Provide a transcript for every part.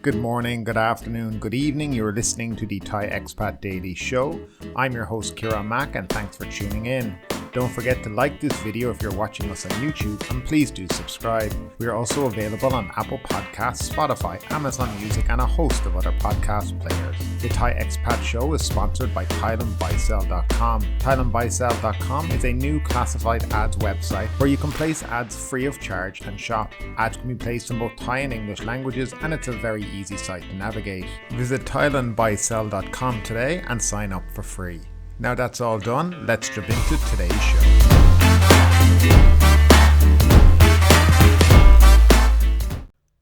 Good morning, good afternoon, good evening. You're listening to the Thai Expat Daily Show. I'm your host Kieran Mack and thanks for tuning in. Don't forget to like this video if you're watching us on YouTube and please do subscribe. We are also available on Apple Podcasts, Spotify, Amazon Music and a host of other podcast players. The Thai Expat Show is sponsored by ThailandBuySell.com. ThailandBuySell.com is a new classified ads website where you can place ads free of charge and shop. Ads can be placed in both Thai and English languages and it's a very easy site to navigate. Visit ThailandBuySell.com today and sign up for free. Now that's all done, let's jump into today's show.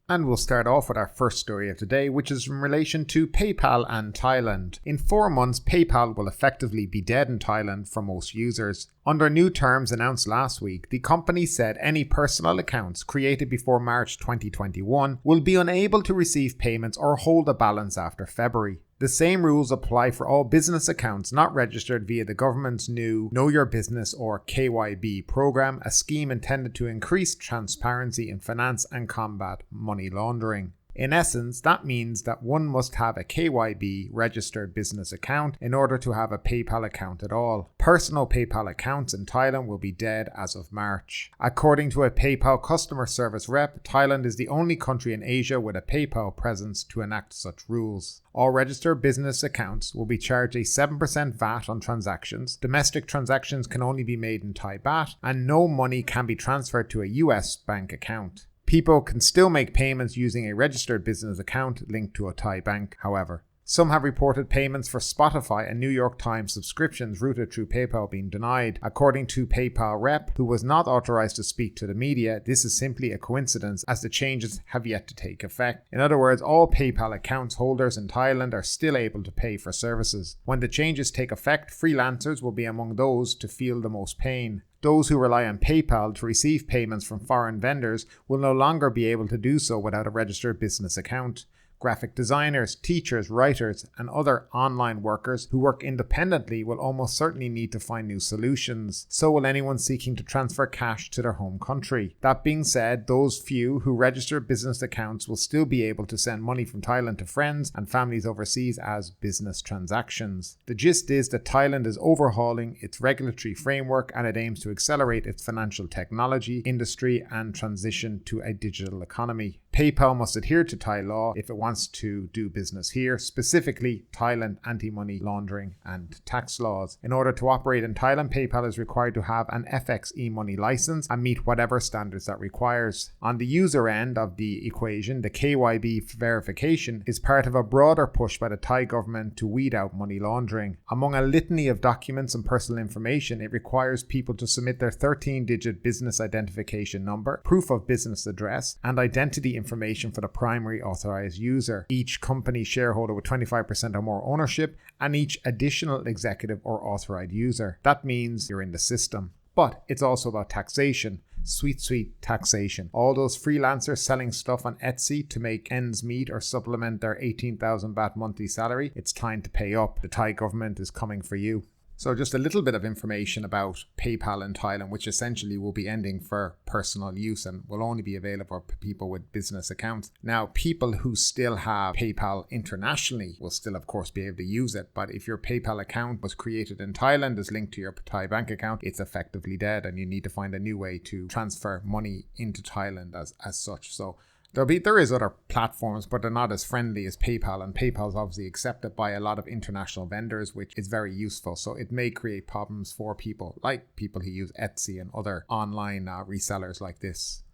And we'll start off with our first story of today, which is in relation to PayPal and Thailand. In 4 months, PayPal will effectively be dead in Thailand for most users. Under new terms announced last week, the company said any personal accounts created before March 2021 will be unable to receive payments or hold a balance after February. The same rules apply for all business accounts not registered via the government's new Know Your Business or KYB program, a scheme intended to increase transparency in finance and combat money laundering. In essence, that means that one must have a KYB registered business account in order to have a PayPal account at all. Personal PayPal accounts in Thailand will be dead as of March. According to a PayPal customer service rep, Thailand is the only country in Asia with a PayPal presence to enact such rules. All registered business accounts will be charged a 7% VAT on transactions. Domestic transactions can only be made in Thai baht, and no money can be transferred to a US bank account. People can still make payments using a registered business account linked to a Thai bank, however. Some have reported payments for Spotify and New York Times subscriptions routed through PayPal being denied. According to PayPal rep, who was not authorized to speak to the media, this is simply a coincidence as the changes have yet to take effect. In other words, all PayPal accounts holders in Thailand are still able to pay for services. When the changes take effect, freelancers will be among those to feel the most pain. Those who rely on PayPal to receive payments from foreign vendors will no longer be able to do so without a registered business account. Graphic designers, teachers, writers, and other online workers who work independently will almost certainly need to find new solutions. So will anyone seeking to transfer cash to their home country. That being said, those few who register business accounts will still be able to send money from Thailand to friends and families overseas as business transactions. The gist is that Thailand is overhauling its regulatory framework and it aims to accelerate its financial technology industry and transition to a digital economy. PayPal must adhere to Thai law if it wants to do business here, specifically Thailand anti-money laundering and tax laws. In order to operate in Thailand, PayPal is required to have an FX e-money license and meet whatever standards that requires. On the user end of the equation, the KYB verification is part of a broader push by the Thai government to weed out money laundering. Among a litany of documents and personal information, it requires people to submit their 13-digit business identification number, proof of business address, and identity information for the primary authorized user, each company shareholder with 25% or more ownership, and each additional executive or authorized user. That means you're in the system. But it's also about taxation. Sweet taxation. All those freelancers selling stuff on Etsy to make ends meet or supplement their 18,000 baht monthly salary, it's time to pay up. The Thai government is coming for you. So just a little bit of information about PayPal in Thailand, which essentially will be ending for personal use and will only be available for people with business accounts. Now, people who still have PayPal internationally will still, of course, be able to use it. But if your PayPal account was created in Thailand, is linked to your Thai bank account, it's effectively dead and you need to find a new way to transfer money into Thailand as such. So there is other platforms, but they're not as friendly as PayPal, and PayPal is obviously accepted by a lot of international vendors, which is very useful. So it may create problems for people like people who use Etsy and other online resellers like this.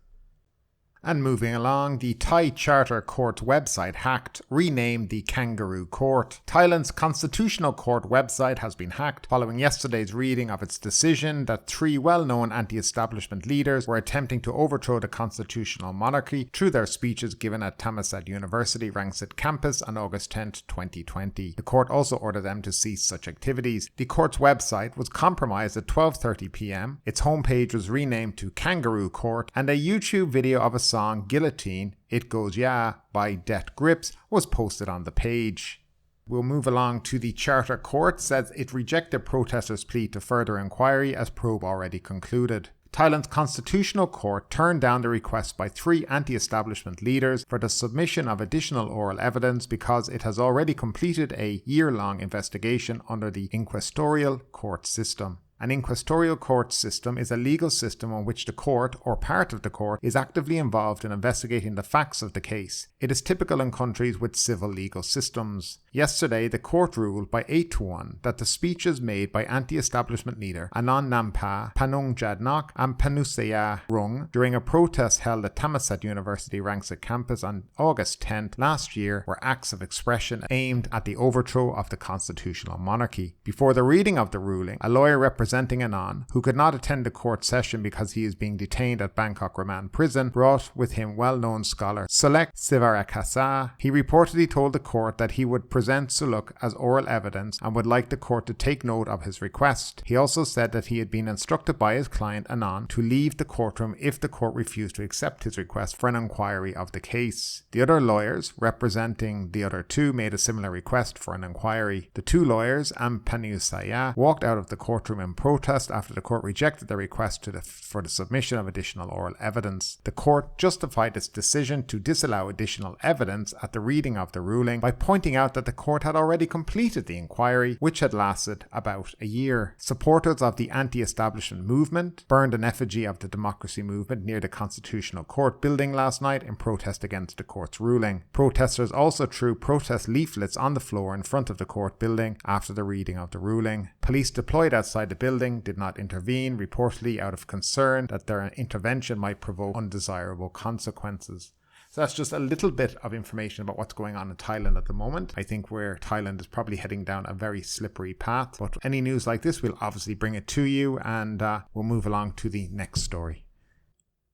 And moving along, the Thai Charter Court website hacked, renamed the Kangaroo Court. Thailand's Constitutional Court website has been hacked following yesterday's reading of its decision that 3 well-known anti-establishment leaders were attempting to overthrow the constitutional monarchy through their speeches given at Thammasat University Rangsit campus on August 10, 2020. The court also ordered them to cease such activities. The court's website was compromised at 12:30 p.m. Its homepage was renamed to Kangaroo Court, and a YouTube video of a song Guillotine, It Goes Yeah by Death Grips was posted on the page. We'll move along to the Charter Court says it rejected protesters' plea to further inquiry as probe already concluded. Thailand's Constitutional Court turned down the request by 3 anti-establishment leaders for the submission of additional oral evidence because it has already completed a year-long investigation under the inquisitorial court system. An inquisitorial court system is a legal system in which the court, or part of the court, is actively involved in investigating the facts of the case. It is typical in countries with civil legal systems. Yesterday, the court ruled by 8-1 that the speeches made by anti-establishment leader Anon Nampa, Panung Jadnok and Panusaya Rung during a protest held at Thammasat University Rangsit campus on August 10th last year were acts of expression aimed at the overthrow of the constitutional monarchy. Before the reading of the ruling, a lawyer representing Anon, who could not attend the court session because he is being detained at Bangkok Remand Prison, brought with him well-known scholar Sulek Sivarakasa. He reportedly told the court that he would present Suluk as oral evidence and would like the court to take note of his request. He also said that he had been instructed by his client Anon to leave the courtroom if the court refused to accept his request for an inquiry of the case. The other lawyers, representing the other 2, made a similar request for an inquiry. The 2 lawyers and Panusaya walked out of the courtroom in protest after the court rejected the request for the submission of additional oral evidence. The court justified its decision to disallow additional evidence at the reading of the ruling by pointing out that the court had already completed the inquiry, which had lasted about a year. Supporters of the anti-establishment movement burned an effigy of the democracy movement near the Constitutional Court building last night in protest against the court's ruling. Protesters also threw protest leaflets on the floor in front of the court building after the reading of the ruling. Police deployed outside the building did not intervene, reportedly out of concern that their intervention might provoke undesirable consequences. So that's just a little bit of information about what's going on in Thailand at the moment. I think where Thailand is probably heading down a very slippery path. But any news like this, we'll obviously bring it to you, and we'll move along to the next story.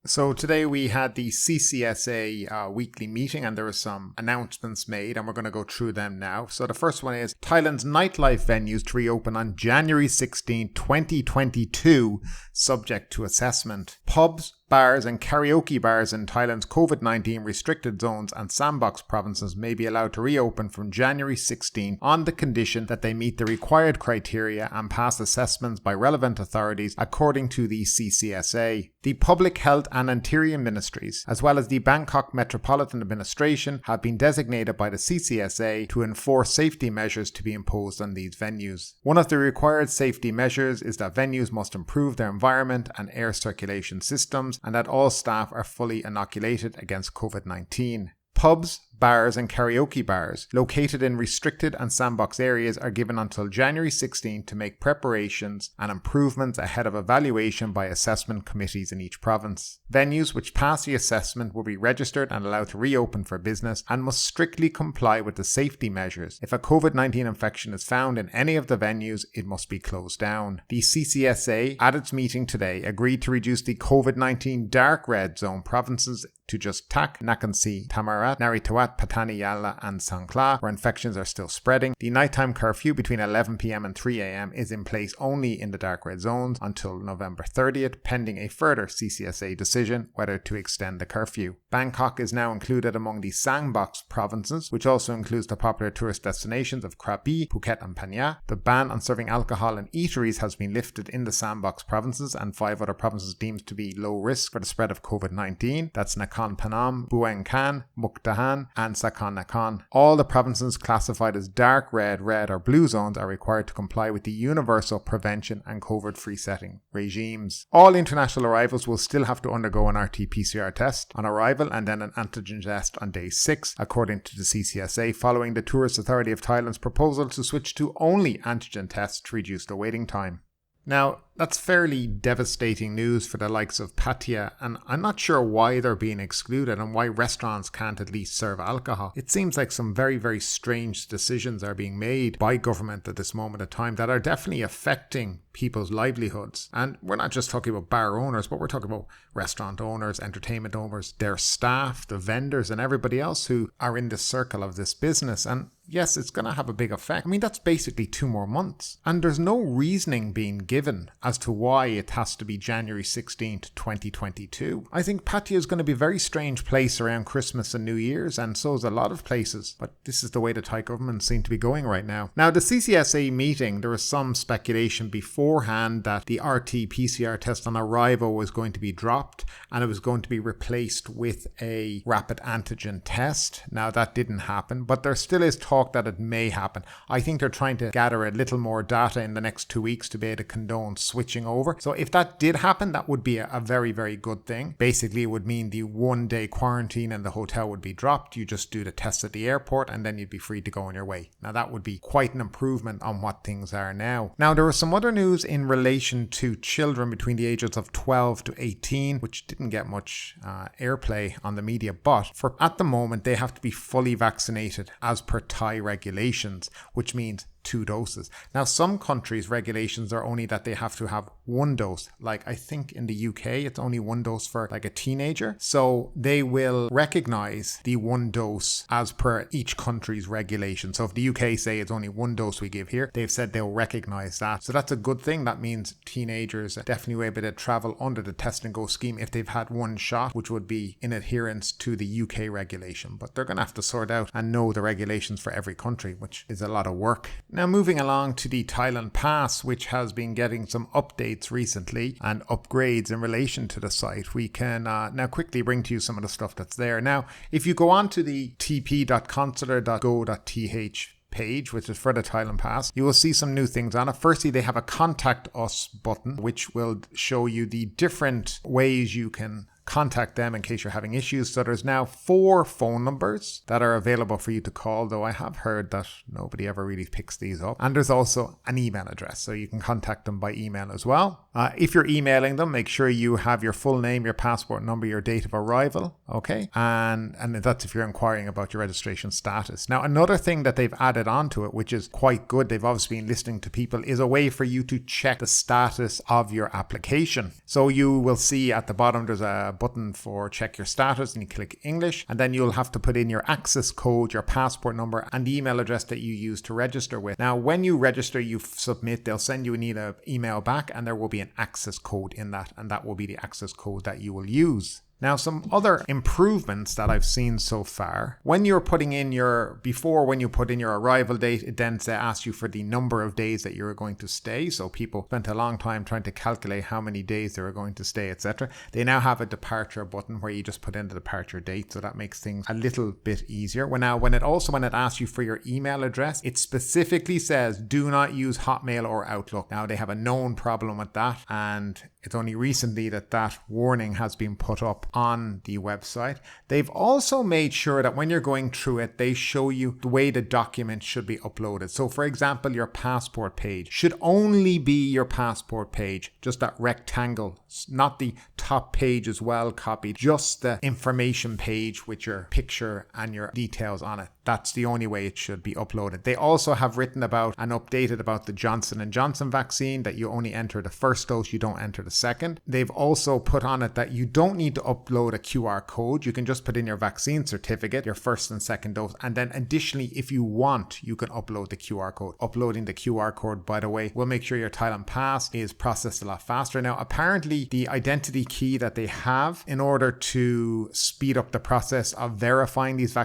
So today we had the CCSA weekly meeting, and there were some announcements made, and we're going to go through them now. So the first one is Thailand's nightlife venues to reopen on January 16, 2022, subject to assessment. Pubs, bars and karaoke bars in Thailand's COVID-19 restricted zones and Sandbox provinces may be allowed to reopen from January 16 on the condition that they meet the required criteria and pass assessments by relevant authorities according to the CCSA. The Public Health and Interior Ministries, as well as the Bangkok Metropolitan Administration, have been designated by the CCSA to enforce safety measures to be imposed on these venues. One of the required safety measures is that venues must improve their environment and air circulation systems, and that all staff are fully inoculated against COVID-19. Pubs, bars and karaoke bars located in restricted and sandbox areas are given until January 16 to make preparations and improvements ahead of evaluation by assessment committees in each province. Venues which pass the assessment will be registered and allowed to reopen for business and must strictly comply with the safety measures. If a COVID-19 infection is found in any of the venues, it must be closed down. The CCSA, at its meeting today, agreed to reduce the COVID-19 dark red zone provinces to just Tak, Nakhon Si, Thammarat, Naritawat, Patani Yala and Sangkhla, where infections are still spreading. The nighttime curfew between 11 p.m. and 3 a.m. is in place only in the dark red zones until November 30th, pending a further CCSA decision whether to extend the curfew. Bangkok is now included among the Sandbox provinces, which also includes the popular tourist destinations of Krabi, Phuket and Phaya. The ban on serving alcohol in eateries has been lifted in the Sandbox provinces and 5 other provinces deemed to be low risk for the spread of COVID-19. That's Nakhon Phanom, Bueng Khan, Mukdahan and Sakon Nakhon. All the provinces classified as dark red, red or blue zones are required to comply with the universal prevention and COVID-free setting regimes. All international arrivals will still have to undergo an RT-PCR test on arrival and then an antigen test on day 6, according to the CCSA, following the Tourist Authority of Thailand's proposal to switch to only antigen tests to reduce the waiting time. Now, that's fairly devastating news for the likes of Pattaya, and I'm not sure why they're being excluded and why restaurants can't at least serve alcohol. It seems like some very, very strange decisions are being made by government at this moment of time that are definitely affecting people's livelihoods. And we're not just talking about bar owners, but we're talking about restaurant owners, entertainment owners, their staff, the vendors and everybody else who are in the circle of this business. And yes, it's going to have a big effect. I mean, that's basically 2 more months. And there's no reasoning being given as to why it has to be January 16th, 2022. I think Pattaya is going to be a very strange place around Christmas and New Year's, and so is a lot of places, but this is the way the Thai government seem to be going right now. Now, the CCSA meeting, there was some speculation beforehand that the RT-PCR test on arrival was going to be dropped and it was going to be replaced with a rapid antigen test. Now, that didn't happen, but there still is talk that it may happen. I think they're trying to gather a little more data in the next 2 weeks to be able to condone switching over. So if that did happen, that would be a very, very good thing. Basically, it would mean the 1-day quarantine in the hotel would be dropped. You just do the test at the airport and then you'd be free to go on your way. Now, that would be quite an improvement on what things are now. Now, there was some other news in relation to children between the ages of 12 to 18, which didn't get much airplay on the media, but for at the moment, they have to be fully vaccinated as per Thai regulations, which means 2 doses. Now, some countries' regulations are only that they have to have 1 dose. Like, I think in the UK, it's only 1 dose for like a teenager. So they will recognize the 1 dose as per each country's regulation. So if the UK say it's only 1 dose we give here, they've said they'll recognize that. So that's a good thing. That means teenagers definitely will be able to travel under the test and go scheme if they've had 1 shot, which would be in adherence to the UK regulation. But they're going to have to sort out and know the regulations for every country, which is a lot of work. Now, moving along to the Thailand Pass, which has been getting some updates recently and upgrades in relation to the site. We can now quickly bring to you some of the stuff that's there. Now, if you go on to the tp.consular.go.th page, which is for the Thailand Pass, you will see some new things on it. Firstly, they have a contact us button, which will show you the different ways you can contact them in case you're having issues. So there's now 4 phone numbers that are available for you to call, though I have heard that nobody ever really picks these up. And there's also an email address, so you can contact them by email as well. If you're emailing them, make sure you have your full name, your passport number, your date of arrival, okay? And that's if you're inquiring about your registration status. Now, another thing that they've added onto it, which is quite good, they've obviously been listening to people, is a way for you to check the status of your application. So you will see at the bottom there's a button for check your status, and you click English, and then you'll have to put in your access code, your passport number, and the email address that you use to register with. Now, when you register, you submit, they'll send you an email back, and there will be an access code in that, and that will be the access code that you will use. Now, some other improvements that I've seen so far, when you put in your arrival date, it then asks you for the number of days that you're going to stay. So people spent a long time trying to calculate how many days they were going to stay, etc. They now have a departure button where you just put in the departure date. So that makes things a little bit easier. When it asks you for your email address, it specifically says do not use Hotmail or Outlook. Now, they have a known problem with that, and it's only recently that warning has been put up on the website. They've also made sure that when you're going through it, they show you the way the document should be uploaded. So, for example, your passport page should only be your passport page, just that rectangle, not the top page as well copied, just the information page with your picture and your details on it. That's the only way it should be uploaded. They also have written about and updated about the Johnson & Johnson vaccine, that you only enter the first dose, you don't enter the second. They've also put on it that you don't need to upload a QR code. You can just put in your vaccine certificate, your first and second dose, and then additionally, if you want, you can upload the QR code. Uploading the QR code, by the way, will make sure your Thailand Pass is processed a lot faster. Now, apparently, the identity key that they have in order to speed up the process of verifying these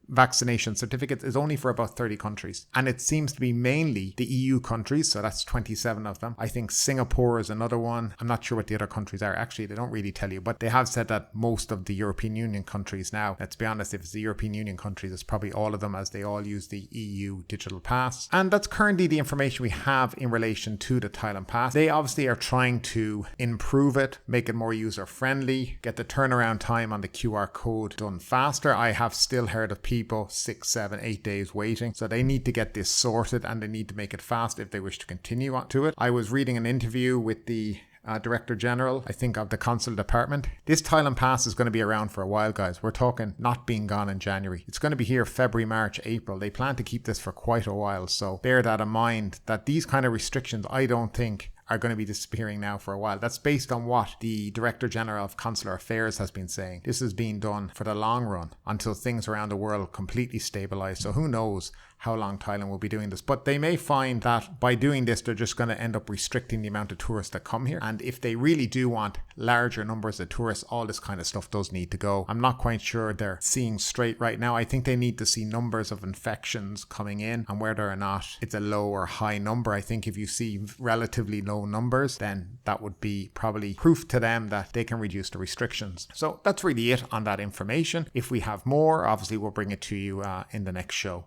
vaccination certificates is only for about 30 countries, and it seems to be mainly the EU countries, so that's 27 of them. I think Singapore is another one. I'm not sure what the other countries are. Actually, they don't really tell you, but they have said that most of the European Union countries now, let's be honest, if it's the European Union countries, it's probably all of them, as they all use the EU digital pass. And that's currently the information we have in relation to the Thailand Pass. They obviously are trying to improve it, make it more user friendly, get the turnaround time on the QR code done faster. I have still heard of people 6, 7, 8 days waiting. So they need to get this sorted, and they need to make it fast if they wish to continue on to it. I was reading an interview with the Director General, I think, of the Consular Department. This Thailand Pass is going to be around for a while, guys. We're talking not being gone in January. It's going to be here February, March, April. They plan to keep this for quite a while. So bear that in mind, that these kind of restrictions, I don't think, are going to be disappearing now for a while. That's based on what the Director General of Consular Affairs has been saying. This is being done for the long run until things around the world completely stabilize. So who knows how long Thailand will be doing this. But they may find that by doing this, they're just going to end up restricting the amount of tourists that come here. And if they really do want larger numbers of tourists, all this kind of stuff does need to go. I'm not quite sure they're seeing straight right now. I think they need to see numbers of infections coming in and whether or not it's a low or high number. I think if you see relatively low numbers, then that would be probably proof to them that they can reduce the restrictions. So that's really it on that information. If we have more, obviously we'll bring it to you in the next show.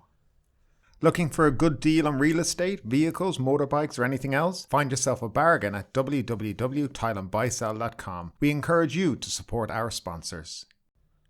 Looking for a good deal on real estate, vehicles, motorbikes or anything else? Find yourself a bargain at www.thailandbuysell.com. We encourage you to support our sponsors.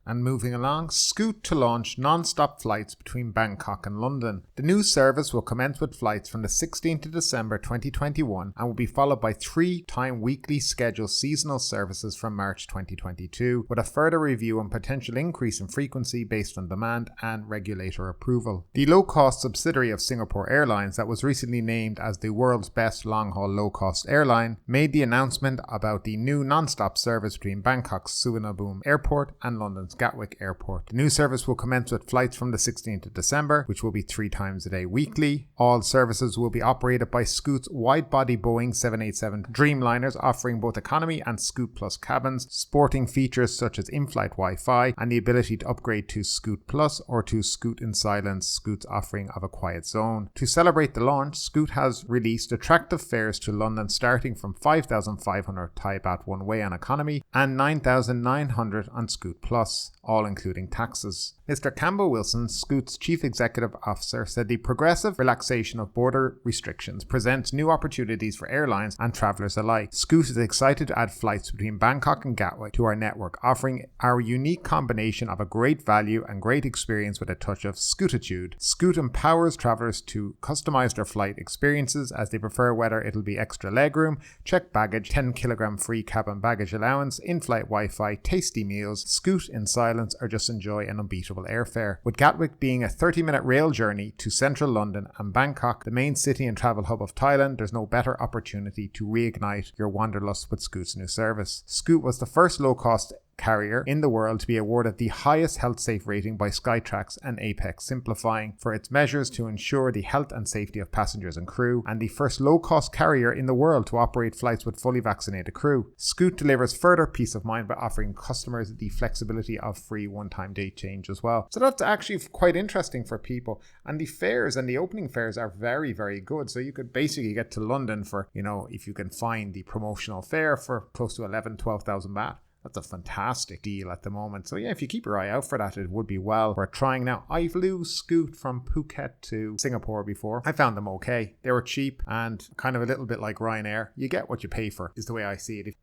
And moving along, Scoot to launch non-stop flights between Bangkok and London. The new service will commence with flights from the 16th of December 2021 and will be followed by 3-time weekly scheduled seasonal services from March 2022, with a further review and potential increase in frequency based on demand and regulator approval. The low-cost subsidiary of Singapore Airlines that was recently named as the world's best long-haul low-cost airline made the announcement about the new non-stop service between Bangkok's Suvarnabhumi Airport and London's Gatwick Airport. The new service will commence with flights from the 16th of December, which will be 3 times a day weekly. All services will be operated by Scoot's wide-body Boeing 787 Dreamliners, offering both economy and Scoot Plus cabins, sporting features such as in-flight Wi-Fi and the ability to upgrade to Scoot Plus or to Scoot in Silence, Scoot's offering of a quiet zone. To celebrate the launch, Scoot has released attractive fares to London starting from 5,500 Thai baht one way on economy and 9,900 on Scoot Plus, all including taxes. Mr. Campbell Wilson, Scoot's Chief Executive Officer, said the progressive relaxation of border restrictions presents new opportunities for airlines and travellers alike. Scoot is excited to add flights between Bangkok and Gatwick to our network, offering our unique combination of a great value and great experience with a touch of Scootitude. Scoot empowers travellers to customise their flight experiences as they prefer, whether it'll be extra legroom, checked baggage, 10kg free cabin baggage allowance, in-flight Wi-Fi, tasty meals, Scoot in Silence, or just enjoy an unbeatable airfare. With Gatwick being a 30-minute rail journey to central London and Bangkok, the main city and travel hub of Thailand, there's no better opportunity to reignite your wanderlust with Scoot's new service. Scoot was the first low-cost carrier in the world to be awarded the highest health safe rating by Skytrax and Apex, simplifying for its measures to ensure the health and safety of passengers and crew, and the first low-cost carrier in the world to operate flights with fully vaccinated crew. Scoot delivers further peace of mind by offering customers the flexibility of free one-time date change as well. So that's actually quite interesting for people, and the fares and the opening fares are very, very good. So you could basically get to London for, if you can find the promotional fare for close to 12,000 baht. That's a fantastic deal at the moment. So yeah, if you keep your eye out for that, it would be well worth trying. Now, I flew Scoot from Phuket to Singapore before. I found them okay. They were cheap and kind of a little bit like Ryanair. You get what you pay for, is the way I see it.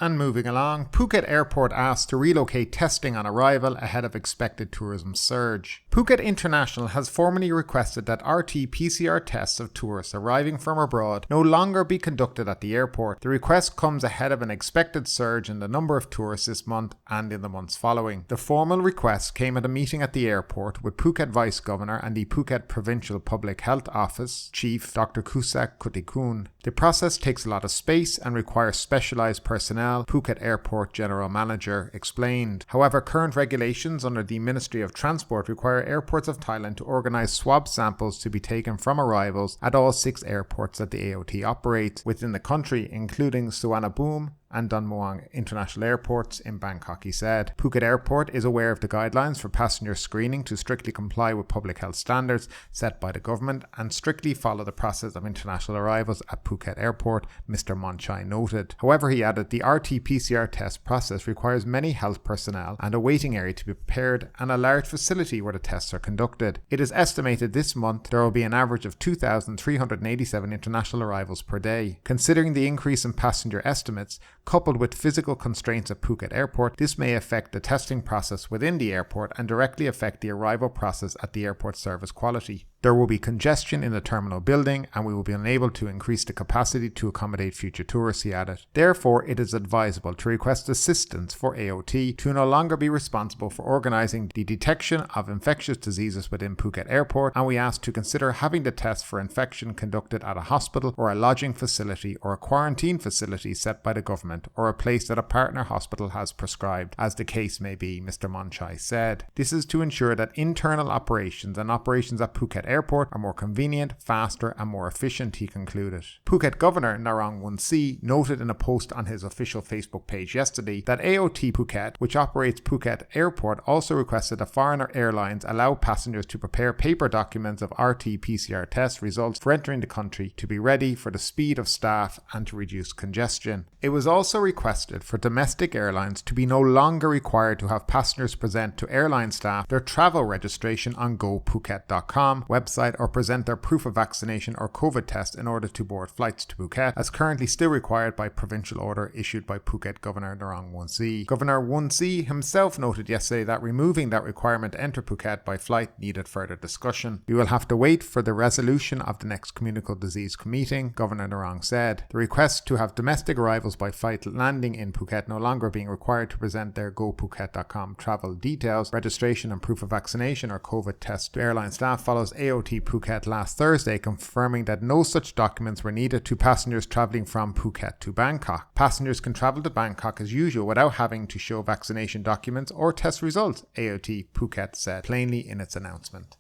And moving along, Phuket Airport asked to relocate testing on arrival ahead of expected tourism surge. Phuket International has formally requested that RT-PCR tests of tourists arriving from abroad no longer be conducted at the airport. The request comes ahead of an expected surge in the number of tourists this month and in the months following. The formal request came at a meeting at the airport with Phuket Vice Governor and the Phuket Provincial Public Health Office Chief Dr. Kusak Kutikun. The process takes a lot of space and requires specialised personnel, Phuket Airport General Manager explained. However, current regulations under the Ministry of Transport require airports of Thailand to organise swab samples to be taken from arrivals at all 6 airports that the AOT operates within the country, including Suvarnabhumi and Don Muang International Airports in Bangkok, he said. Phuket Airport is aware of the guidelines for passenger screening to strictly comply with public health standards set by the government and strictly follow the process of international arrivals at Phuket Airport, Mr. Monchai noted. However, he added, the RT-PCR test process requires many health personnel and a waiting area to be prepared and a large facility where the tests are conducted. It is estimated this month there will be an average of 2,387 international arrivals per day. Considering the increase in passenger estimates, coupled with physical constraints at Phuket Airport, this may affect the testing process within the airport and directly affect the arrival process at the airport service quality. There will be congestion in the terminal building and we will be unable to increase the capacity to accommodate future tourists, he added. Therefore, it is advisable to request assistance for AOT to no longer be responsible for organising the detection of infectious diseases within Phuket Airport, and we ask to consider having the test for infection conducted at a hospital or a lodging facility or a quarantine facility set by the government or a place that a partner hospital has prescribed, as the case may be, Mr. Monchai said. This is to ensure that internal operations and operations at Phuket Airport are more convenient, faster and more efficient, he concluded. Phuket Governor Narong Wonsi noted in a post on his official Facebook page yesterday that AOT Phuket, which operates Phuket Airport, also requested that foreigner airlines allow passengers to prepare paper documents of RT-PCR test results for entering the country to be ready for the speed of staff and to reduce congestion. It was also requested for domestic airlines to be no longer required to have passengers present to airline staff their travel registration on gophuket.com website or present their proof of vaccination or COVID test in order to board flights to Phuket, as currently still required by provincial order issued by Phuket Governor Narong Wonsi. Governor Wonsi himself noted yesterday that removing that requirement to enter Phuket by flight needed further discussion. We will have to wait for the resolution of the next communicable disease meeting, Governor Narong said. The request to have domestic arrivals by flight landing in Phuket no longer being required to present their gophuket.com travel details, registration and proof of vaccination or COVID test to airline staff follows AOT Phuket last Thursday confirming that no such documents were needed to passengers travelling from Phuket to Bangkok. Passengers can travel to Bangkok as usual without having to show vaccination documents or test results, AOT Phuket said plainly in its announcement.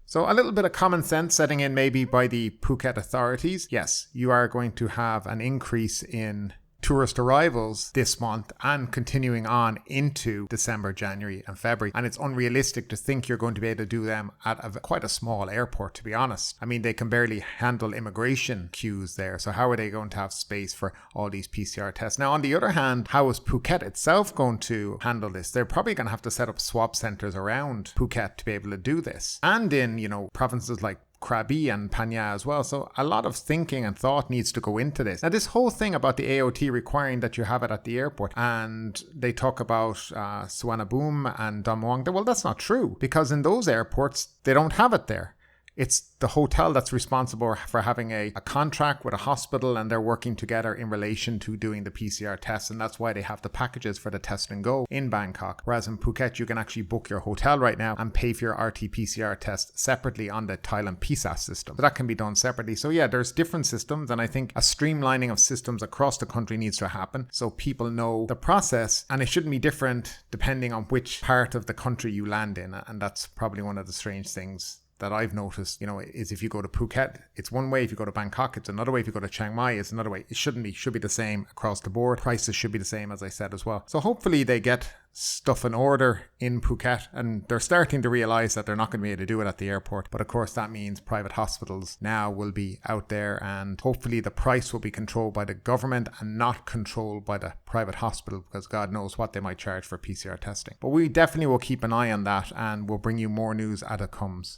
So a little bit of common sense setting in maybe by the Phuket authorities. Yes, you are going to have an increase in tourist arrivals this month and continuing on into December, January and February, and it's unrealistic to think you're going to be able to do them at quite a small airport, to be honest. I mean, they can barely handle immigration queues there, so how are they going to have space for all these PCR tests? Now, on the other hand, how is Phuket itself going to handle this? They're probably going to have to set up swab centres around Phuket to be able to do this, and in, provinces like Krabi and Phanya as well. So a lot of thinking and thought needs to go into this. Now, this whole thing about the AOT requiring that you have it at the airport, and they talk about Suvarnabhumi and Damwang, well, that's not true, because in those airports they don't have it there. It's the hotel that's responsible for having a contract with a hospital, and they're working together in relation to doing the PCR tests, and that's why they have the packages for the test and go in Bangkok. Whereas in Phuket, you can actually book your hotel right now and pay for your RT-PCR test separately on the Thailand Pass system. So that can be done separately. So yeah, there's different systems, and I think a streamlining of systems across the country needs to happen so people know the process, and it shouldn't be different depending on which part of the country you land in, and that's probably one of the strange things that I've noticed, is if you go to Phuket, it's one way. If you go to Bangkok, it's another way. If you go to Chiang Mai, it's another way. It should be the same across the board. Prices should be the same, as I said as well. So hopefully they get stuff in order in Phuket, and they're starting to realize that they're not going to be able to do it at the airport. But of course, that means private hospitals now will be out there, and hopefully the price will be controlled by the government and not controlled by the private hospital, because God knows what they might charge for PCR testing. But we definitely will keep an eye on that, and we'll bring you more news as it comes.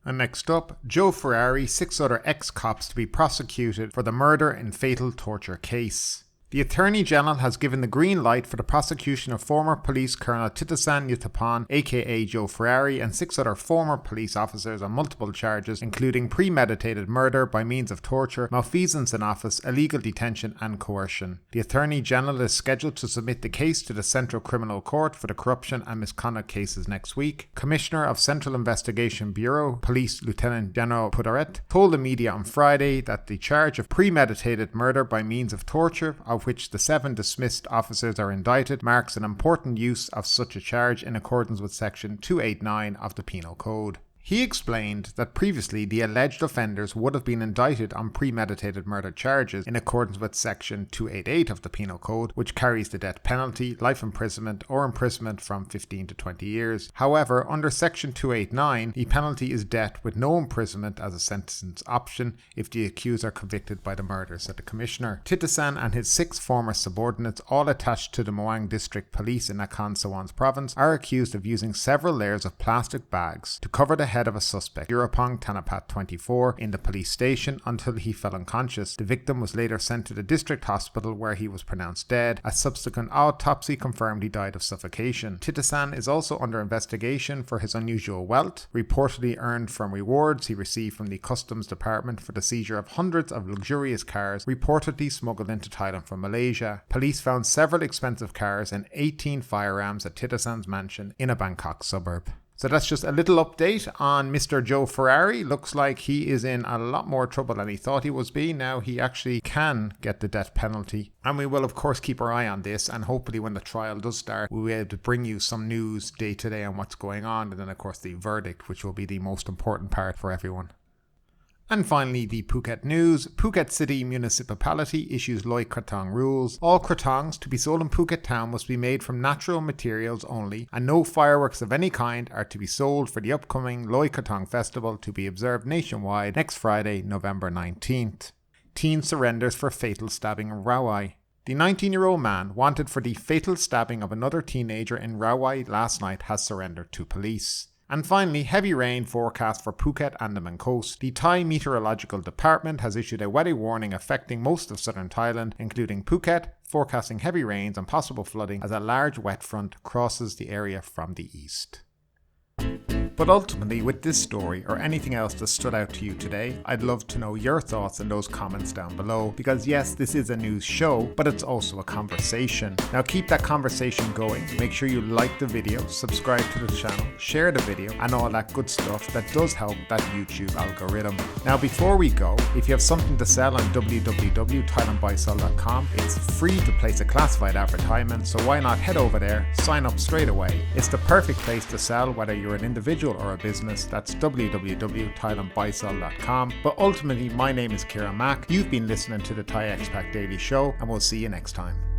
And next up, Joe Ferrari, 6 other ex-cops to be prosecuted for the murder and fatal torture case. The Attorney General has given the green light for the prosecution of former police Colonel Titisan Yuthappan, aka Joe Ferrari, and 6 other former police officers on multiple charges, including premeditated murder by means of torture, malfeasance in office, illegal detention and coercion. The Attorney General is scheduled to submit the case to the Central Criminal Court for the corruption and misconduct cases next week. Commissioner of Central Investigation Bureau, Police Lieutenant General Pudaret, told the media on Friday that the charge of premeditated murder by means of torture, of which the 7 dismissed officers are indicted, marks an important use of such a charge in accordance with Section 289 of the Penal Code. He explained that previously the alleged offenders would have been indicted on premeditated murder charges in accordance with Section 288 of the Penal Code, which carries the death penalty, life imprisonment, or imprisonment from 15 to 20 years. However, under Section 289, the penalty is death with no imprisonment as a sentence option if the accused are convicted by the murder, said the Commissioner. Titisan and his 6 former subordinates, all attached to the Muang District Police in Nakhon Sawans Province, are accused of using several layers of plastic bags to cover the head of a suspect, Yurapong Tanapat 24, in the police station until he fell unconscious. The victim was later sent to the district hospital where he was pronounced dead. A subsequent autopsy confirmed he died of suffocation. Titasan is also under investigation for his unusual wealth, reportedly earned from rewards he received from the Customs Department for the seizure of hundreds of luxurious cars reportedly smuggled into Thailand from Malaysia. Police found several expensive cars and 18 firearms at Titasan's mansion in a Bangkok suburb. So that's just a little update on Mr. Joe Ferrari. Looks like he is in a lot more trouble than he thought he was being. Now he actually can get the death penalty. And we will of course keep our eye on this, and hopefully when the trial does start, we'll be able to bring you some news day to day on what's going on, and then of course the verdict, which will be the most important part for everyone. And finally, the Phuket news. Phuket City Municipality issues Loy Krathong rules. All krathongs to be sold in Phuket town must be made from natural materials only, and no fireworks of any kind are to be sold for the upcoming Loy Krathong festival to be observed nationwide next Friday, November 19th. Teen surrenders for fatal stabbing in Rawai. The 19-year-old man wanted for the fatal stabbing of another teenager in Rawai last night has surrendered to police. And finally, heavy rain forecast for Phuket, Andaman Coast. The Thai Meteorological Department has issued a weather warning affecting most of southern Thailand, including Phuket, forecasting heavy rains and possible flooding as a large wet front crosses the area from the east. But ultimately, with this story or anything else that stood out to you today, I'd love to know your thoughts in those comments down below, because yes, this is a news show, but it's also a conversation. Now keep that conversation going. Make sure you like the video, subscribe to the channel, share the video, and all that good stuff that does help that YouTube algorithm. Now before we go, if you have something to sell on www.thailandbuysell.com, it's free to place a classified advertisement, so why not head over there, sign up straight away. It's the perfect place to sell, whether you're an individual or a business. That's www.thailandbuysell.com. But ultimately, my name is Kieran Mack. You've been listening to the Thai Expat Daily Show, and we'll see you next time.